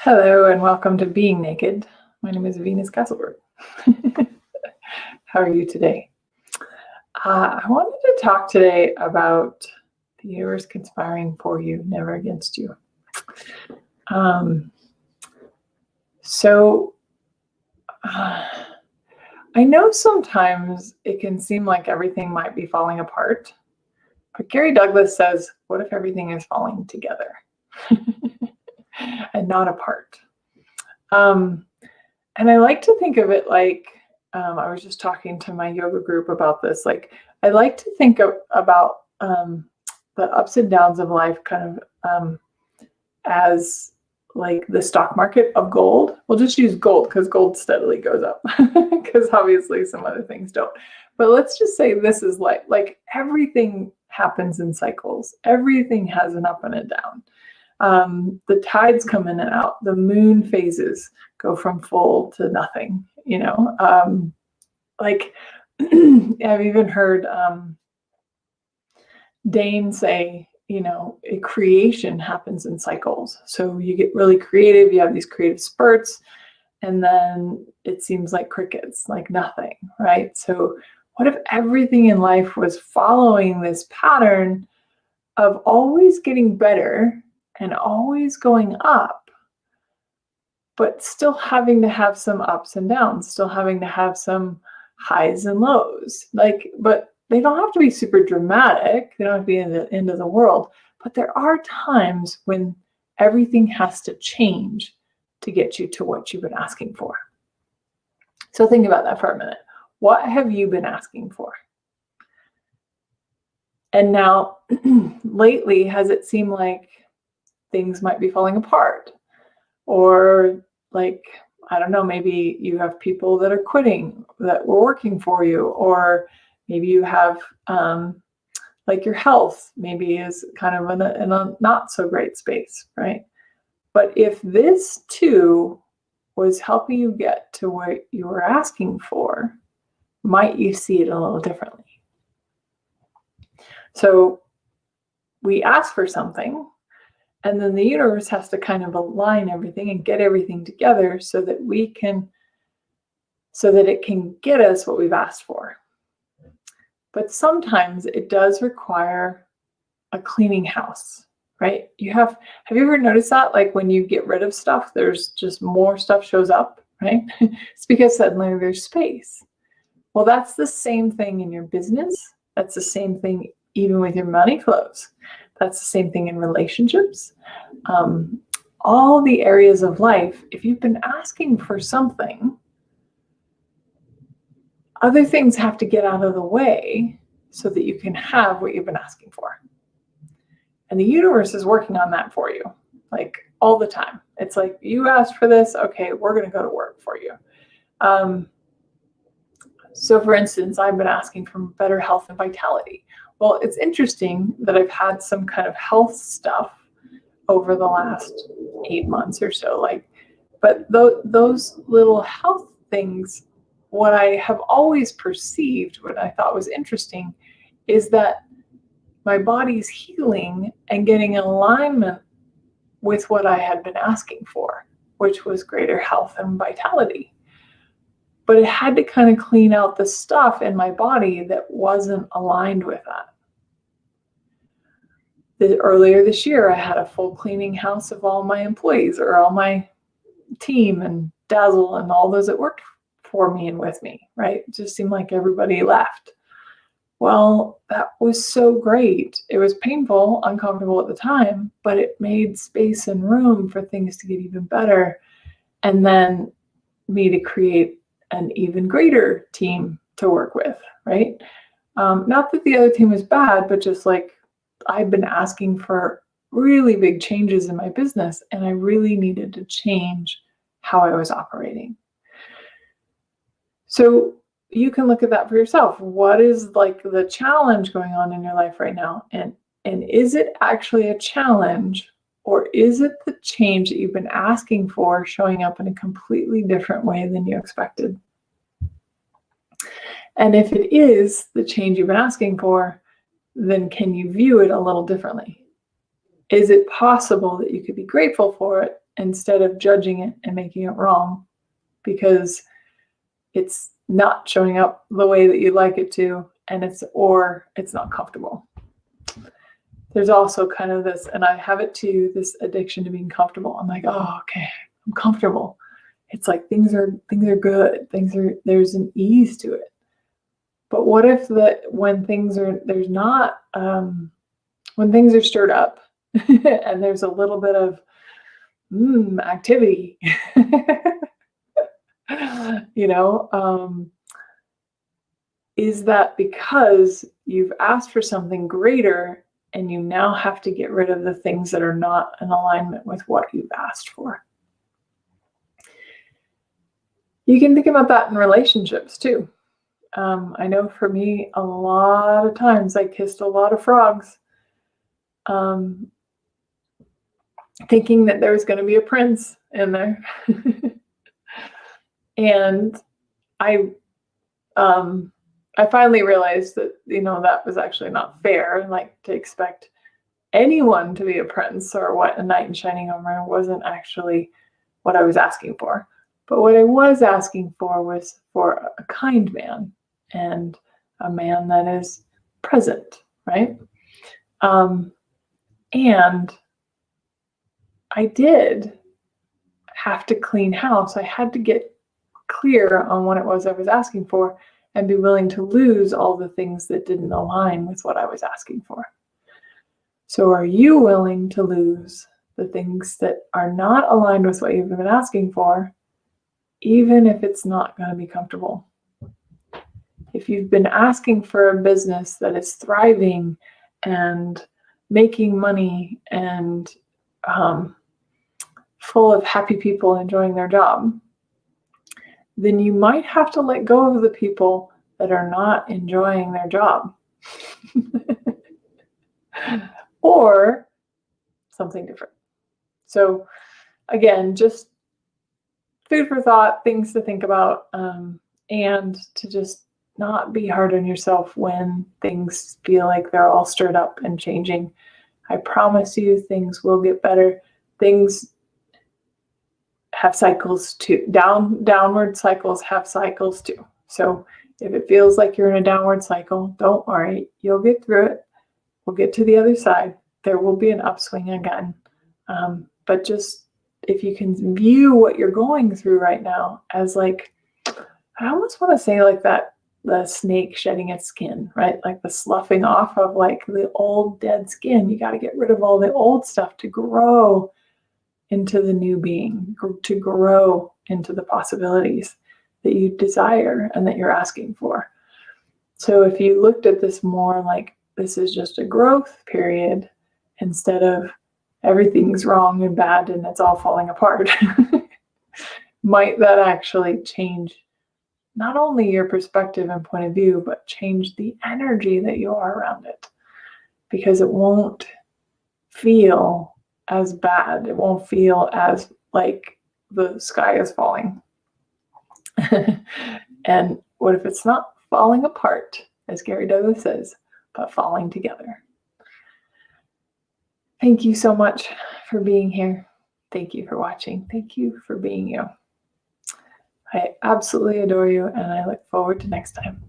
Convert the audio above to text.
Hello and welcome to Being Naked. My name is Venus Castleberg. How are you today? I wanted to talk today about the universe conspiring for you, never against you. I know sometimes it can seem like everything might be falling apart, but Gary Douglas says, what if everything is falling together and not apart? And I like to think of it like, I was just talking to my yoga group about this. Like, I like to think about the ups and downs of life kind of as like the stock market of gold. We'll just use gold because gold steadily goes up because obviously some other things don't. But let's just say this is like everything happens in cycles. Everything has an up and a down. The tides come in and out. The moon phases go from full to nothing, like I've even heard Dayan say, a creation happens in cycles. So you get really creative, you have these creative spurts, and then it seems like crickets, like nothing, right? So what if everything in life was following this pattern of always getting better and always going up, but still having to have some ups and downs, still having to have some highs and lows, but they don't have to be super dramatic. They don't have to be in the end of the world, but there are times when everything has to change to get you to what you've been asking for. So think about that for a minute. What have you been asking for? And now lately, has it seemed like things might be falling apart? Or like, I don't know, maybe you have people that are quitting that were working for you, or maybe you have like your health maybe is kind of in a not so great space, right? But if this too was helping you get to what you were asking for, might you see it a little differently? So we ask for something, and then the universe has to kind of align everything and get everything together so that it can get us what we've asked for. But sometimes it does require a cleaning house, right? Have you ever noticed that? Like when you get rid of stuff, there's just more stuff shows up, right? It's because suddenly there's space. Well, that's the same thing in your business. That's the same thing even with your money flows. That's the same thing in relationships. All the areas of life, if you've been asking for something, other things have to get out of the way so that you can have what you've been asking for. And the universe is working on that for you, like all the time. It's like, you asked for this, okay, we're going to go to work for you. So for instance, I've been asking for better health and vitality. Well, it's interesting that I've had some kind of health stuff over the last 8 months or so, but those little health things, what I have always perceived, what I thought was interesting, is that my body's healing and getting in alignment with what I had been asking for, which was greater health and vitality. But it had to kind of clean out the stuff in my body that wasn't aligned with that. Earlier this year, I had a full cleaning house of all my employees, or all my team and Dazzle and all those that worked for me and with me, right? It just seemed like everybody left. Well, that was so great. It was painful, uncomfortable at the time, but it made space and room for things to get even better. And then me to create an even greater team to work with, right? Not that the other team was bad, but just like I've been asking for really big changes in my business, and I really needed to change how I was operating. So you can look at that for yourself. What is like the challenge going on in your life right now? And is it actually a challenge, or is it the change that you've been asking for showing up in a completely different way than you expected? And if it is the change you've been asking for, then can you view it a little differently? is it possible that you could be grateful for it instead of judging it and making it wrong because it's not showing up the way that you'd like it to, and it's not comfortable. There's also kind of this, and I have it too, this addiction to being comfortable. I'm like, oh, okay, I'm comfortable. It's like things are good. There's an ease to it. But what if when things are stirred up and there's a little bit of activity, is that because you've asked for something greater and you now have to get rid of the things that are not in alignment with what you've asked for? You can think about that in relationships too. I know for me, a lot of times I kissed a lot of frogs, thinking that there was going to be a prince in there. And I finally realized that, that was actually not fair. Like, to expect anyone to be a prince or what a knight in shining armor wasn't actually what I was asking for. But what I was asking for was for a kind man and a man that is present, right? And I did have to clean house. I had to get clear on what it was I was asking for and be willing to lose all the things that didn't align with what I was asking for. So are you willing to lose the things that are not aligned with what you've been asking for, even if it's not going to be comfortable? If you've been asking for a business that is thriving and making money and full of happy people enjoying their job, then you might have to let go of the people that are not enjoying their job. Or something different. So again, just food for thought, things to think about, and to just not be hard on yourself when things feel like they're all stirred up and changing. I promise you things will get better. Things have cycles too. Downward cycles have cycles too. So if it feels like you're in a downward cycle, don't worry. You'll get through it. We'll get to the other side. There will be an upswing again. But just if you can view what you're going through right now as like, I almost want to say like that, the snake shedding its skin, right? Like the sloughing off of like the old dead skin. You got to get rid of all the old stuff to grow into the new being, to grow into the possibilities that you desire and that you're asking for. So if you looked at this more like this is just a growth period instead of everything's wrong and bad and it's all falling apart, might that actually change not only your perspective and point of view, but change the energy that you are around it? Because it won't feel as bad. It won't feel as like the sky is falling. And what if it's not falling apart, as Gary Douglas says, but falling together? Thank you so much for being here. Thank you for watching. Thank you for being you. I absolutely adore you, and I look forward to next time.